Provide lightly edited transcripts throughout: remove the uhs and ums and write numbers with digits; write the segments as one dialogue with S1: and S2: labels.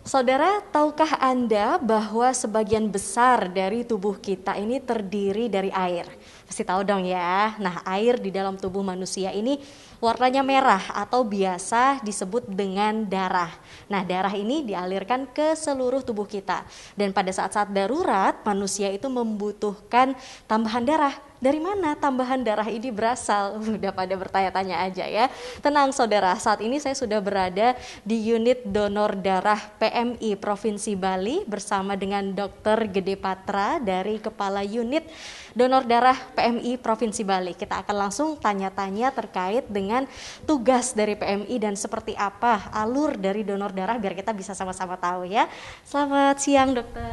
S1: Saudara, tahukah Anda bahwa sebagian besar dari tubuh kita ini terdiri dari air? Pasti tahu dong ya. Nah, air di dalam tubuh manusia ini warnanya merah atau biasa disebut dengan darah. Nah, darah ini dialirkan ke seluruh tubuh kita. Dan pada saat-saat darurat, manusia itu membutuhkan tambahan darah. Dari mana tambahan darah ini berasal? Udah pada bertanya-tanya aja ya. Tenang saudara, saat ini saya sudah berada di unit donor darah PMI Provinsi Bali bersama dengan Dr. Gede Patra dari Kepala Unit Donor Darah PMI Provinsi Bali. Kita akan langsung tanya-tanya terkait dengan tugas dari PMI dan seperti apa alur dari donor darah biar kita bisa sama-sama tahu ya. Selamat siang dokter.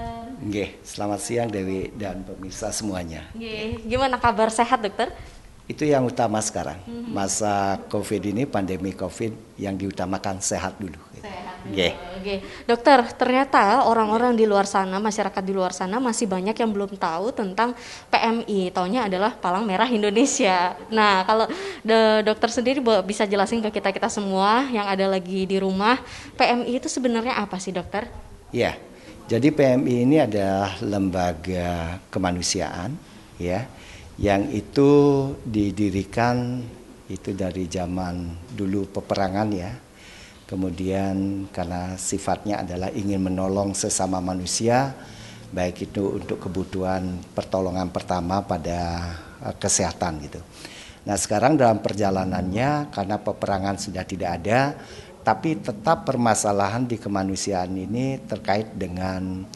S2: Selamat siang Dewi dan pemirsa semuanya.
S1: Gimana kabar, sehat dokter?
S2: Itu yang utama sekarang. Masa COVID ini, pandemi COVID, yang diutamakan sehat dulu.
S1: Sehat dulu. Dokter, ternyata orang-orang di luar sana, masyarakat di luar sana masih banyak yang belum tahu tentang PMI. Taunya adalah Palang Merah Indonesia. Nah, kalau dokter sendiri bisa jelasin ke kita semua yang ada lagi di rumah, PMI itu sebenarnya apa sih dokter?
S2: Ya, jadi PMI ini adalah lembaga kemanusiaan, ya, yang itu didirikan itu dari zaman dulu peperangan ya. Kemudian karena sifatnya adalah ingin menolong sesama manusia, baik itu untuk kebutuhan pertolongan pertama pada kesehatan gitu. Nah sekarang dalam perjalanannya karena peperangan sudah tidak ada, tapi tetap permasalahan di kemanusiaan ini terkait dengan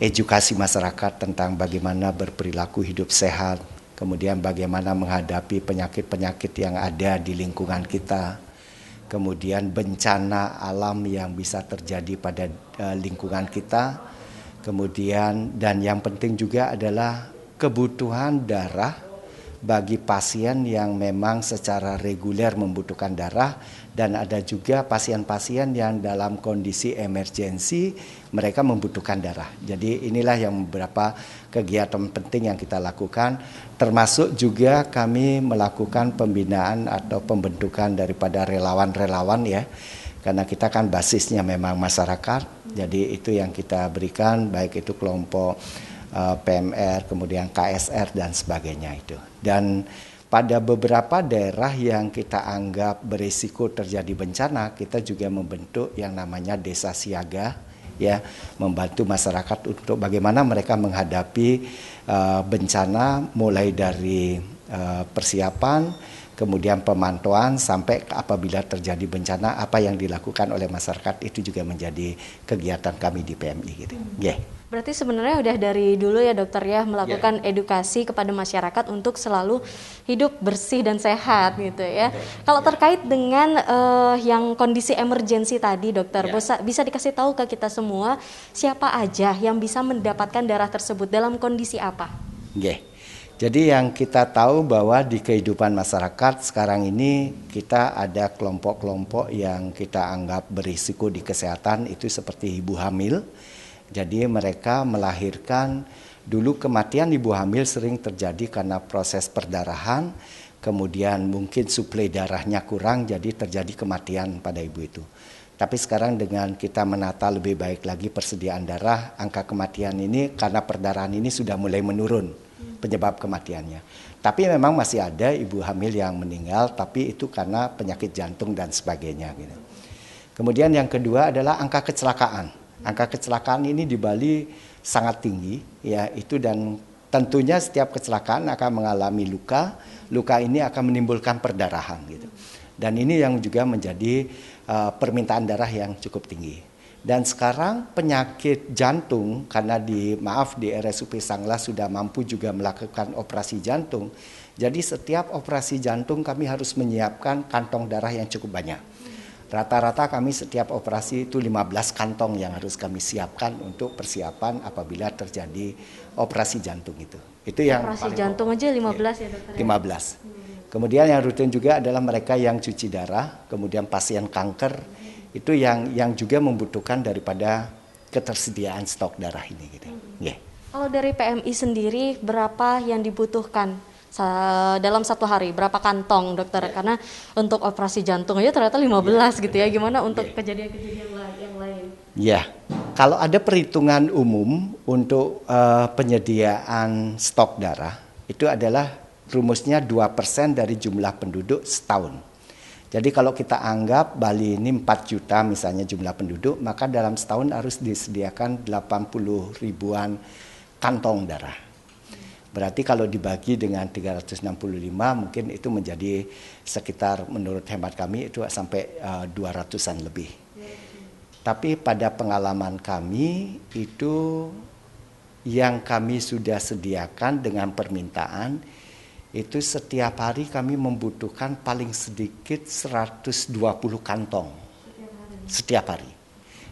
S2: edukasi masyarakat tentang bagaimana berperilaku hidup sehat, kemudian bagaimana menghadapi penyakit-penyakit yang ada di lingkungan kita, kemudian bencana alam yang bisa terjadi pada lingkungan kita, kemudian dan yang penting juga adalah kebutuhan darah bagi pasien yang memang secara reguler membutuhkan darah, dan ada juga pasien-pasien yang dalam kondisi emergensi mereka membutuhkan darah. Jadi inilah yang beberapa kegiatan penting yang kita lakukan, termasuk juga kami melakukan pembinaan atau pembentukan daripada relawan-relawan ya, karena kita kan basisnya memang masyarakat, jadi itu yang kita berikan, baik itu kelompok PMR, kemudian KSR dan sebagainya itu. Dan pada beberapa daerah yang kita anggap berisiko terjadi bencana, kita juga membentuk yang namanya desa siaga, ya, membantu masyarakat untuk bagaimana mereka menghadapi bencana, mulai dari persiapan, kemudian pemantauan sampai apabila terjadi bencana apa yang dilakukan oleh masyarakat, itu juga menjadi kegiatan kami di PMI gitu.
S1: Berarti sebenarnya udah dari dulu ya dokter ya melakukan edukasi kepada masyarakat untuk selalu hidup bersih dan sehat gitu ya. Kalau terkait dengan yang kondisi emergensi tadi dokter, bisa dikasih tahu ke kita semua siapa aja yang bisa mendapatkan darah tersebut dalam kondisi apa?
S2: Jadi yang kita tahu bahwa di kehidupan masyarakat sekarang ini kita ada kelompok-kelompok yang kita anggap berisiko di kesehatan, itu seperti ibu hamil. Jadi mereka melahirkan, dulu kematian ibu hamil sering terjadi karena proses perdarahan, kemudian mungkin suplai darahnya kurang, jadi terjadi kematian pada ibu itu. Tapi sekarang dengan kita menata lebih baik lagi persediaan darah, angka kematian ini karena perdarahan ini sudah mulai menurun penyebab kematiannya. Tapi memang masih ada ibu hamil yang meninggal, tapi itu karena penyakit jantung dan sebagainya gitu. Kemudian yang kedua adalah angka kecelakaan. Angka kecelakaan ini di Bali sangat tinggi, ya itu, dan tentunya setiap kecelakaan akan mengalami luka. Luka ini akan menimbulkan perdarahan gitu. Dan ini yang juga menjadi permintaan darah yang cukup tinggi. Dan sekarang penyakit jantung, karena di RSUP Sanglah sudah mampu juga melakukan operasi jantung. Jadi setiap operasi jantung kami harus menyiapkan kantong darah yang cukup banyak. Rata-rata kami setiap operasi itu 15 kantong yang harus kami siapkan untuk persiapan apabila terjadi operasi jantung itu. Itu yang
S1: operasi jantung aja 15 ya dokter.
S2: 15. Kemudian yang rutin juga adalah mereka yang cuci darah, kemudian pasien kanker, itu yang juga membutuhkan daripada ketersediaan stok darah ini gitu.
S1: Kalau dari PMI sendiri berapa yang dibutuhkan dalam satu hari, berapa kantong dokter? Karena untuk operasi jantung aja ternyata 15 gitu ya. Gimana untuk kejadian-kejadian yang lain?
S2: Ya, kalau ada perhitungan umum untuk penyediaan stok darah, itu adalah rumusnya 2% dari jumlah penduduk setahun. Jadi kalau kita anggap Bali ini 4 juta misalnya jumlah penduduk, maka dalam setahun harus disediakan 80 ribuan kantong darah. Berarti kalau dibagi dengan 365 mungkin itu menjadi sekitar menurut hemat kami itu sampai 200-an lebih. Tapi pada pengalaman kami itu yang kami sudah sediakan dengan permintaan itu setiap hari kami membutuhkan paling sedikit 120 kantong setiap hari.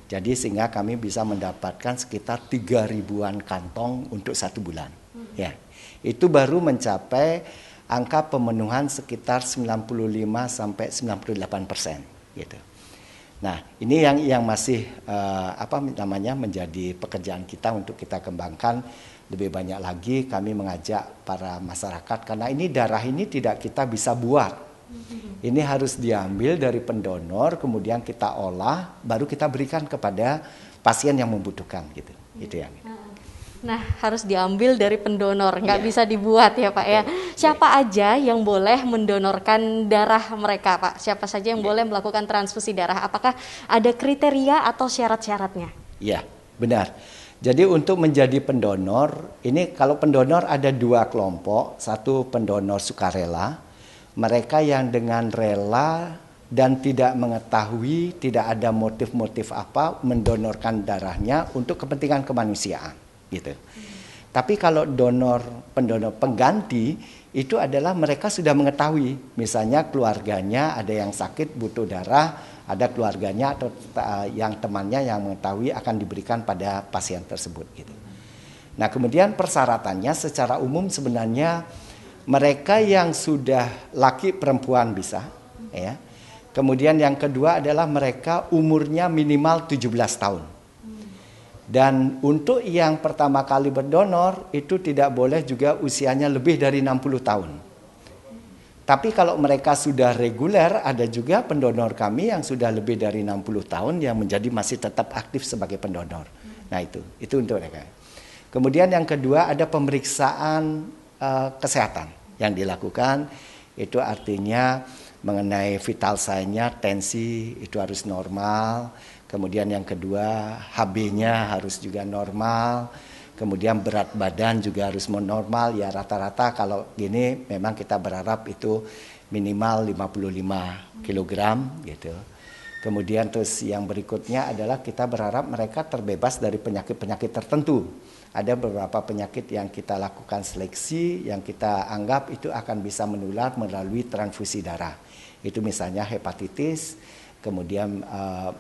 S2: Jadi sehingga kami bisa mendapatkan sekitar 3.000-an kantong untuk 1 bulan. Ya, itu baru mencapai angka pemenuhan sekitar 95-98% gitu. Nah, ini yang masih menjadi pekerjaan kita untuk kita kembangkan lebih banyak lagi. Kami mengajak para masyarakat karena ini darah ini tidak kita bisa buat. Ini harus diambil dari pendonor, kemudian kita olah, baru kita berikan kepada pasien yang membutuhkan gitu. Itu yang.
S1: Nah, harus diambil dari pendonor, nggak bisa dibuat ya Pak ya. Siapa aja yang boleh mendonorkan darah mereka Pak? Siapa saja yang boleh melakukan transfusi darah? Apakah ada kriteria atau syarat-syaratnya?
S2: Iya, benar. Jadi untuk menjadi pendonor, ini kalau pendonor ada 2 kelompok. Satu pendonor sukarela, mereka yang dengan rela dan tidak mengetahui, tidak ada motif-motif apa mendonorkan darahnya untuk kepentingan kemanusiaan. Gitu. Tapi kalau pendonor pengganti itu adalah mereka sudah mengetahui, misalnya keluarganya ada yang sakit butuh darah, ada keluarganya atau yang temannya yang mengetahui akan diberikan pada pasien tersebut gitu. Nah, kemudian persyaratannya secara umum sebenarnya mereka yang sudah laki perempuan bisa ya. Kemudian yang kedua adalah mereka umurnya minimal 17 tahun. Dan untuk yang pertama kali berdonor itu tidak boleh juga usianya lebih dari 60 tahun. Tapi kalau mereka sudah reguler, ada juga pendonor kami yang sudah lebih dari 60 tahun yang menjadi masih tetap aktif sebagai pendonor. Nah itu untuk mereka. Kemudian yang kedua ada pemeriksaan kesehatan yang dilakukan. Itu artinya mengenai vital sign-nya, tensi itu harus normal. Kemudian yang kedua HB-nya harus juga normal. Kemudian berat badan juga harus normal. Ya rata-rata kalau gini memang kita berharap itu minimal 55 kg gitu. Kemudian terus yang berikutnya adalah kita berharap mereka terbebas dari penyakit-penyakit tertentu. Ada beberapa penyakit yang kita lakukan seleksi yang kita anggap itu akan bisa menular melalui transfusi darah. Itu misalnya hepatitis, kemudian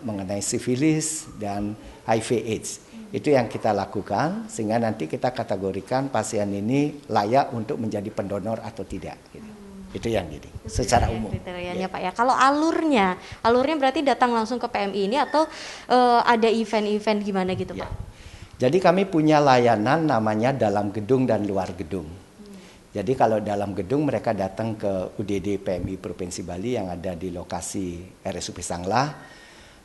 S2: mengenai sifilis dan HIV/AIDS. Itu yang kita lakukan sehingga nanti kita kategorikan pasien ini layak untuk menjadi pendonor atau tidak gitu. Itu yang gini secara umum.
S1: Kriterianya Pak ya. Kalau alurnya berarti datang langsung ke PMI ini atau ada event-event gimana gitu Pak?
S2: Jadi kami punya layanan namanya dalam gedung dan luar gedung. Jadi kalau dalam gedung mereka datang ke UDD PMI Provinsi Bali yang ada di lokasi RSUP Sanglah.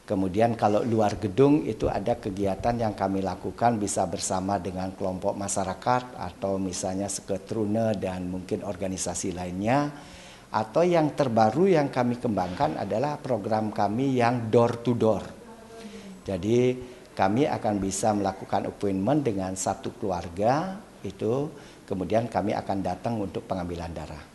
S2: Kemudian kalau luar gedung itu ada kegiatan yang kami lakukan bisa bersama dengan kelompok masyarakat atau misalnya seketrune dan mungkin organisasi lainnya. Atau yang terbaru yang kami kembangkan adalah program kami yang door to door. Jadi kami akan bisa melakukan appointment dengan satu keluarga itu. Kemudian kami akan datang untuk pengambilan darah.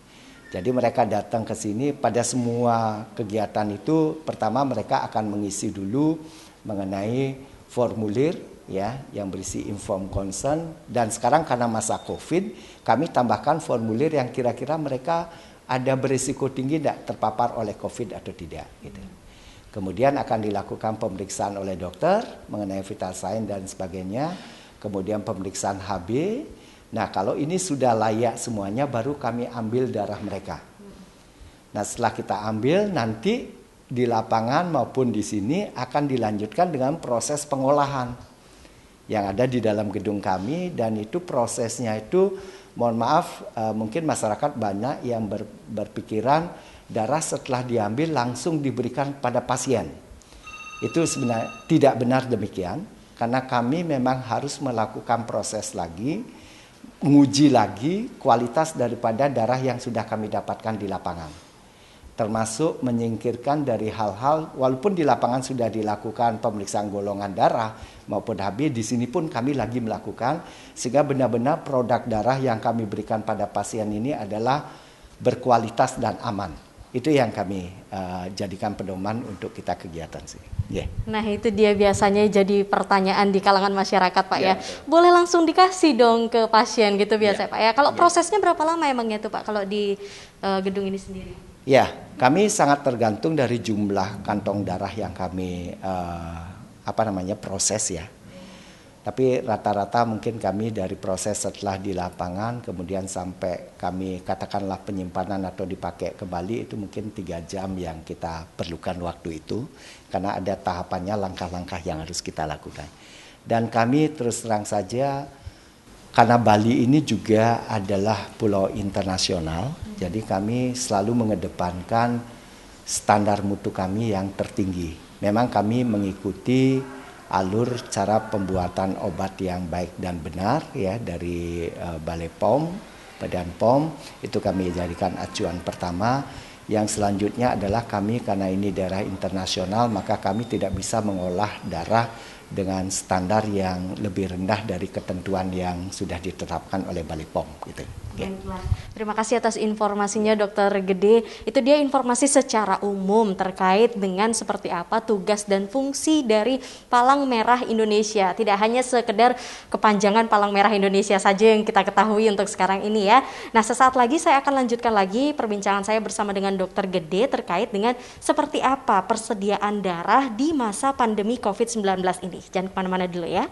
S2: Jadi mereka datang ke sini pada semua kegiatan itu pertama mereka akan mengisi dulu mengenai formulir ya yang berisi inform consent dan sekarang karena masa Covid kami tambahkan formulir yang kira-kira mereka ada berisiko tinggi tidak terpapar oleh Covid atau tidak gitu. Kemudian akan dilakukan pemeriksaan oleh dokter mengenai vital sign dan sebagainya. Kemudian pemeriksaan HB. Nah kalau ini sudah layak semuanya baru kami ambil darah mereka. Nah setelah kita ambil nanti di lapangan maupun di sini akan dilanjutkan dengan proses pengolahan yang ada di dalam gedung kami dan itu prosesnya itu mohon maaf mungkin masyarakat banyak yang berpikiran darah setelah diambil langsung diberikan pada pasien. Itu sebenarnya tidak benar demikian, karena kami memang harus melakukan proses lagi, menguji lagi kualitas daripada darah yang sudah kami dapatkan di lapangan. Termasuk menyingkirkan dari hal-hal, walaupun di lapangan sudah dilakukan pemeriksaan golongan darah maupun HB, di sini pun kami lagi melakukan, sehingga benar-benar produk darah yang kami berikan pada pasien ini adalah berkualitas dan aman. Itu yang kami jadikan pedoman untuk kita kegiatan sih. Yeah.
S1: Nah itu dia biasanya jadi pertanyaan di kalangan masyarakat Pak ya.
S2: Betul.
S1: Boleh langsung dikasih dong ke pasien gitu biasa Pak ya. Kalau
S2: Yeah.
S1: prosesnya berapa lama emangnya tuh Pak kalau di gedung ini sendiri?
S2: Ya, kami sangat tergantung dari jumlah kantong darah yang kami proses ya. Tapi rata-rata mungkin kami dari proses setelah di lapangan kemudian sampai kami katakanlah penyimpanan atau dipakai kembali itu mungkin 3 jam yang kita perlukan waktu itu. Karena ada tahapannya, langkah-langkah yang harus kita lakukan. Dan kami terus terang saja, karena Bali ini juga adalah pulau internasional, jadi kami selalu mengedepankan standar mutu kami yang tertinggi. Memang kami mengikuti alur cara pembuatan obat yang baik dan benar ya dari Balai POM, Badan POM, itu kami jadikan acuan pertama. Yang selanjutnya adalah kami karena ini daerah internasional, maka kami tidak bisa mengolah darah dengan standar yang lebih rendah dari ketentuan yang sudah ditetapkan oleh Balai POM gitu.
S1: Baiklah. Terima kasih atas informasinya Dokter Gede. Itu dia informasi secara umum terkait dengan seperti apa tugas dan fungsi dari Palang Merah Indonesia. Tidak hanya sekedar kepanjangan Palang Merah Indonesia saja yang kita ketahui untuk sekarang ini ya. Nah, sesaat lagi saya akan lanjutkan lagi perbincangan saya bersama dengan Dokter Gede terkait dengan seperti apa persediaan darah di masa pandemi COVID-19 ini. Jangan kemana-mana dulu ya.